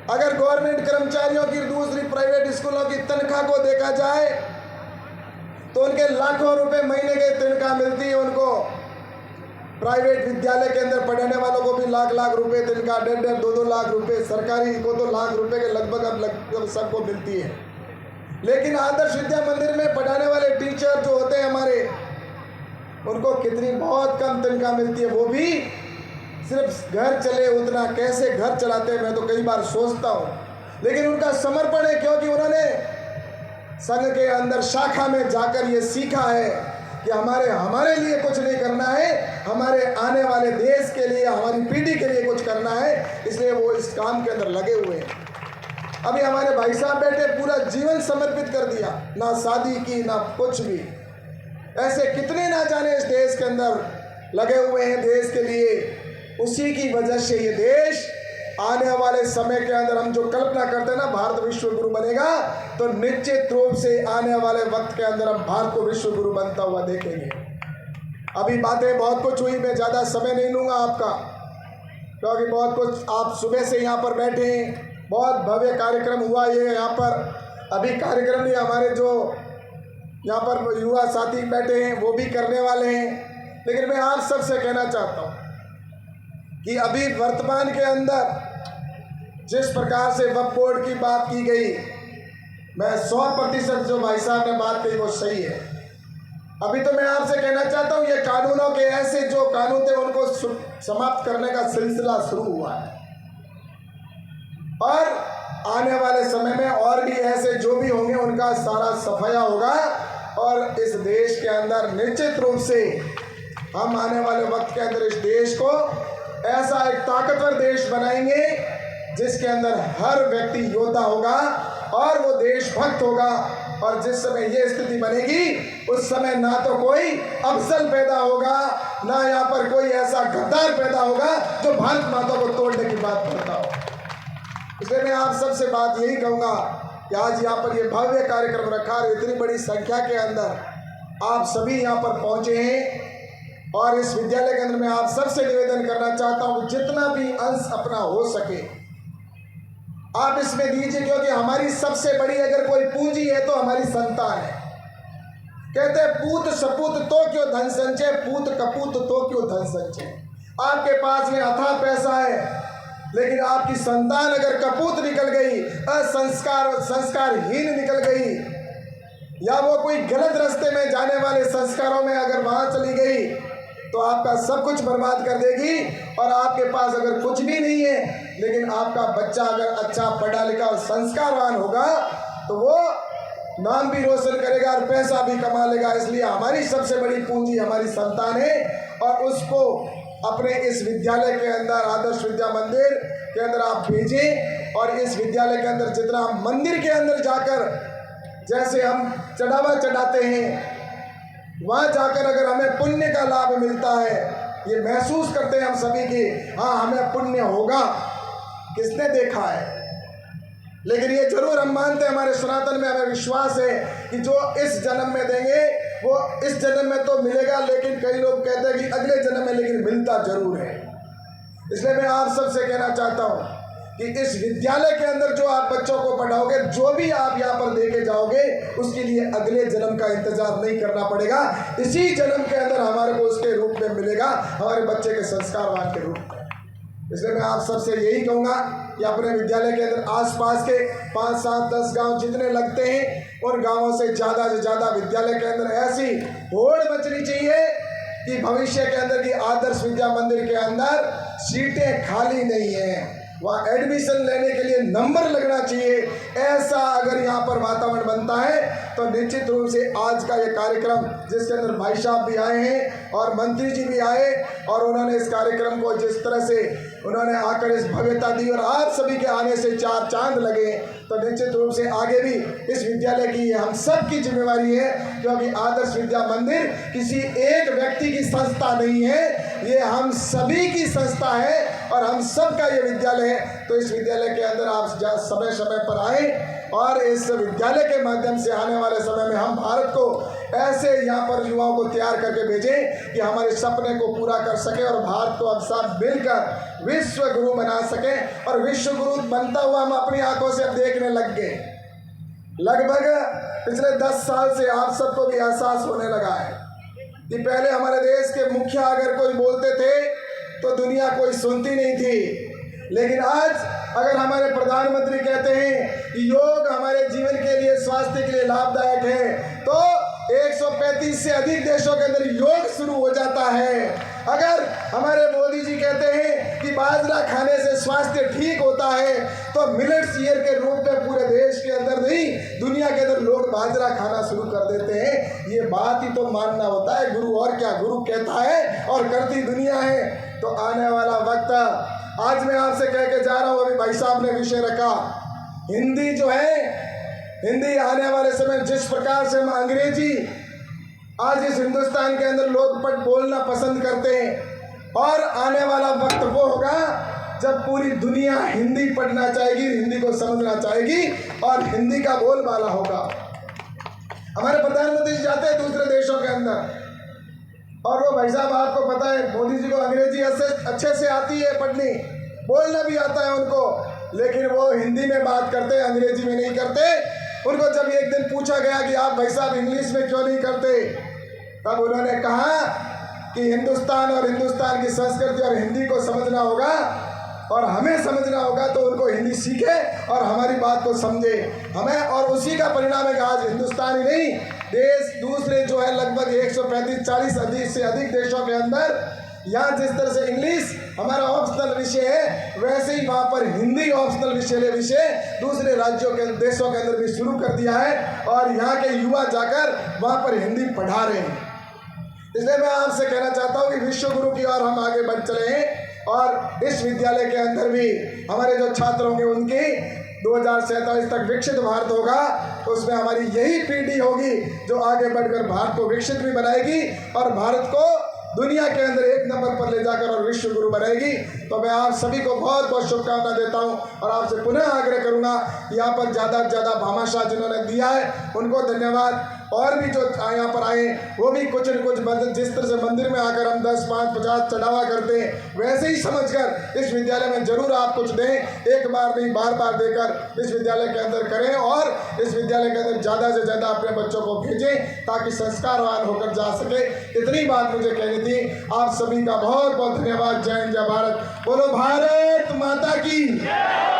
अगर गवर्नमेंट कर्मचारियों की दूसरी प्राइवेट स्कूलों की तनख्वाह को देखा जाए तो उनके लाखों रुपए महीने की तनख्वाह मिलती है। उनको प्राइवेट विद्यालय के अंदर पढ़ाने वालों को भी लाख लाख रुपए तनख्वाह, 1.5-2 लाख रुपए, सरकारी को तो लाख रुपए के लगभग अब सबको मिलती है। लेकिन आदर्श विद्या मंदिर में पढ़ाने वाले टीचर जो होते हैं हमारे, उनको कितनी बहुत कम तनख्वाह मिलती है। वो भी सिर्फ घर चले उतना, कैसे घर चलाते हैं मैं तो कई बार सोचता हूँ। लेकिन उनका समर्पण है, क्योंकि उन्होंने संघ के अंदर शाखा में जाकर ये सीखा है कि हमारे लिए कुछ नहीं करना है, हमारे आने वाले देश के लिए, हमारी पीढ़ी के लिए कुछ करना है। इसलिए वो इस काम के अंदर लगे हुए हैं। अभी हमारे भाई साहब बैठे, पूरा जीवन समर्पित कर दिया, ना शादी की ना कुछ भी। ऐसे कितने ना जाने इस देश के अंदर लगे हुए हैं देश के लिए। उसी की वजह से ये देश आने वाले समय के अंदर, हम जो कल्पना करते हैं ना भारत विश्व गुरु बनेगा, तो निश्चित रूप से आने वाले वक्त के अंदर हम भारत को विश्व गुरु बनता हुआ देखेंगे। अभी बातें बहुत कुछ हुई, मैं ज़्यादा समय नहीं लूँगा आपका, क्योंकि बहुत कुछ आप सुबह से यहाँ पर बैठे हैं। बहुत भव्य कार्यक्रम हुआ ये यहाँ पर। अभी कार्यक्रम नहीं, हमारे जो यहाँ पर युवा साथी बैठे हैं वो भी करने वाले हैं। लेकिन मैं आप सबसे कहना चाहता हूँ कि अभी वर्तमान के अंदर जिस प्रकार से वक्फ बोर्ड की बात की गई, मैं 100% जो भाई साहब ने बात कही वो सही है। अभी तो मैं आपसे कहना चाहता हूँ, ये कानूनों के ऐसे जो कानून थे उनको समाप्त करने का सिलसिला शुरू हुआ है, और आने वाले समय में और भी ऐसे जो भी होंगे उनका सारा सफाया होगा। और इस देश के अंदर निश्चित रूप से हम आने वाले वक्त के अंदर इस देश को ऐसा एक ताकतवर देश बनाएंगे जिसके अंदर हर व्यक्ति योद्धा होगा और वो देशभक्त होगा। और जिस समय ये स्थिति बनेगी उस समय ना तो कोई अफजल पैदा होगा, ना यहाँ पर कोई ऐसा गद्दार पैदा होगा जो भारत माता को तोड़ने की बात करता हो। इसलिए मैं आप सबसे बात यही कहूँगा कि आज यहाँ पर ये भव्य कार्यक्रम रखा है, इतनी बड़ी संख्या के अंदर आप सभी यहाँ पर पहुँचे हैं। और इस विद्यालय के अंदर मैं आप सबसे निवेदन करना चाहता हूँ, जितना भी अंश अपना हो सके आप इसमें दीजिए, क्योंकि हमारी सबसे बड़ी अगर कोई पूंजी है तो हमारी संतान है। कहते हैं पूत सपूत तो क्यों धन संचय, पूत कपूत तो क्यों धन संचय। आपके पास में अथाह पैसा है, लेकिन आपकी संतान अगर कपूत निकल गई, संस्कारहीन निकल गई, या वो कोई गलत रास्ते में जाने वाले संस्कारों में अगर वहाँ चली गई, तो आपका सब कुछ बर्बाद कर देगी। और आपके पास अगर कुछ भी नहीं है, लेकिन आपका बच्चा अगर अच्छा पढ़ा लिखा और संस्कारवान होगा, तो वो नाम भी रोशन करेगा और पैसा भी कमा लेगा। इसलिए हमारी सबसे बड़ी पूंजी हमारी संतान है, और उसको अपने इस विद्यालय के अंदर, आदर्श विद्या मंदिर के अंदर आप भेजें। और इस विद्यालय के अंदर जितना मंदिर के अंदर जाकर जैसे हम चढ़ावा चढ़ाते हैं, वहाँ जाकर अगर हमें पुण्य का लाभ मिलता है, ये महसूस करते हैं हम सभी कि हाँ हमें पुण्य होगा, किसने देखा है। लेकिन ये जरूर हम मानते हैं, हमारे सनातन में हमें विश्वास है कि जो इस जन्म में देंगे वो इस जन्म में तो मिलेगा, लेकिन कई लोग कहते हैं कि अगले जन्म में, लेकिन मिलता जरूर है। इसलिए मैं आप सबसे कहना चाहता हूँ कि इस विद्यालय के अंदर जो आप बच्चों को पढ़ाओगे, जो भी आप यहाँ पर देके जाओगे, उसके लिए अगले जन्म का इंतजार नहीं करना पड़ेगा। इसी जन्म के अंदर हमारे को उसके रूप में मिलेगा, हमारे बच्चे के संस्कारवान के रूप में। इसलिए मैं आप सबसे यही कहूँगा कि अपने विद्यालय के अंदर आसपास के 5, 7, 10 गांव जितने लगते हैं, उन गांवों से ज़्यादा विद्यालय के अंदर ऐसी होड़ मचनी चाहिए कि भविष्य के अंदर की आदर्श विद्या मंदिर के अंदर सीटें खाली नहीं हैं, वहाँ एडमिशन लेने के लिए नंबर लगना चाहिए। ऐसा अगर यहाँ पर वातावरण बनता है तो निश्चित रूप से आज का ये कार्यक्रम, जिसके अंदर भाई साहब भी आए हैं और मंत्री जी भी आए, और उन्होंने इस कार्यक्रम को जिस तरह से उन्होंने आकर इस भव्यता दी, और आप सभी के आने से 4 चांद लगे, तो निश्चित रूप से आगे भी इस विद्यालय की हम सब की जिम्मेवारी है। क्योंकि आदर्श विद्या मंदिर किसी एक व्यक्ति की संस्था नहीं है, ये हम सभी की संस्था है। और हम सब का ये विद्यालय है। तो इस विद्यालय के अंदर आप समय समय पर आए और इस विद्यालय के माध्यम से आने वाले समय में हम भारत को ऐसे यहाँ पर युवाओं को तैयार करके भेजें कि हमारे सपने को पूरा कर सके और भारत को अब सब मिलकर विश्व गुरु बना सके। और विश्व गुरु बनता हुआ हम अपनी आंखों से अब देखने लग गए। लगभग पिछले 10 साल से आप सबको भी एहसास होने लगा है कि पहले हमारे देश के मुखिया अगर कोई बोलते थे तो दुनिया कोई सुनती नहीं थी, लेकिन आज अगर हमारे प्रधानमंत्री कहते हैं कि योग हमारे जीवन के लिए, स्वास्थ्य के लिए लाभदायक है, तो 135 से अधिक देशों के अंदर योग शुरू हो जाता है। अगर हमारे मोदी जी कहते हैं कि बाजरा खाने से स्वास्थ्य ठीक होता है, तो मिलेट्स ईयर के रूप में पूरे देश के अंदर नहीं, दुनिया के अंदर लोग बाजरा खाना शुरू कर देते हैं। ये बात ही तो मानना होता है गुरु, और क्या। गुरु कहता है और करती दुनिया है। तो आने वाला वक्त आज मैं आपसे कह के जा रहा हूँ, अभी भाई साहब ने विषय रखा हिंदी जो है, हिंदी आने वाले समय जिस प्रकार से हम अंग्रेजी आज इस हिंदुस्तान के अंदर लोग बोलना पसंद करते हैं, और आने वाला वक्त वो होगा जब पूरी दुनिया हिंदी पढ़ना चाहेगी, हिंदी को समझना चाहेगी और हिंदी का बोलबाला होगा। हमारे प्रधानमंत्री जी जाते हैं दूसरे देशों के अंदर, और वो भाई साहब आपको पता है मोदी जी को अंग्रेजी अच्छे से आती है पढ़नी, बोलना भी आता है उनको, लेकिन वो हिंदी में बात करते हैं, अंग्रेजी में नहीं करते। उनको जब एक दिन पूछा गया कि आप भाई साहब इंग्लिश में क्यों नहीं करते, तब उन्होंने कहा कि हिंदुस्तान और हिंदुस्तान की संस्कृति और हिंदी को समझना होगा और हमें समझना होगा, तो उनको हिंदी सीखे और हमारी बात को समझे हमें। और उसी का परिणाम है कि आज हिंदुस्तान ही नहीं, देश दूसरे जो है लगभग 135-40 से अधिक देशों के अंदर, यहाँ जिस तरह से इंग्लिश हमारा ऑप्शनल विषय है, वैसे ही वहाँ पर हिंदी ऑप्शनल विषय दूसरे राज्यों के देशों के अंदर भी शुरू कर दिया है, और यहाँ के युवा जाकर वहाँ पर हिंदी पढ़ा रहे हैं। इसलिए मैं आपसे कहना चाहता हूँ कि विश्व गुरु की ओर हम आगे बढ़ चले हैं, और इस विद्यालय के अंदर भी हमारे जो छात्र होंगे उनकी 2047 तक विकसित भारत होगा। उसमें हमारी यही पीढ़ी होगी जो आगे बढ़कर भारत को विकसित भी बनाएगी और भारत को दुनिया के अंदर 1 नंबर पर ले जाकर और विश्व गुरु बनाएगी। तो मैं आप सभी को बहुत बहुत शुभकामना देता हूं, और आपसे पुनः आग्रह करूंगा, यहाँ पर ज़्यादा से ज़्यादा भामाशाह जिन्होंने दिया है उनको धन्यवाद, और भी जो यहाँ पर आए वो भी कुछ न कुछ मदद, जिस तरह से मंदिर में आकर हम 10, 5, 50 चढ़ावा करते हैं, वैसे ही समझकर इस विद्यालय में जरूर आप कुछ दें, एक बार नहीं बार बार देकर इस विद्यालय के अंदर करें, और इस विद्यालय के अंदर ज़्यादा से ज़्यादा अपने बच्चों को भेजें ताकि संस्कारवान होकर जा सके। इतनी बात मुझे कहनी थी। आप सभी का बहुत बहुत धन्यवाद। जय हिंद, जय भारत। बोलो भारत माता की।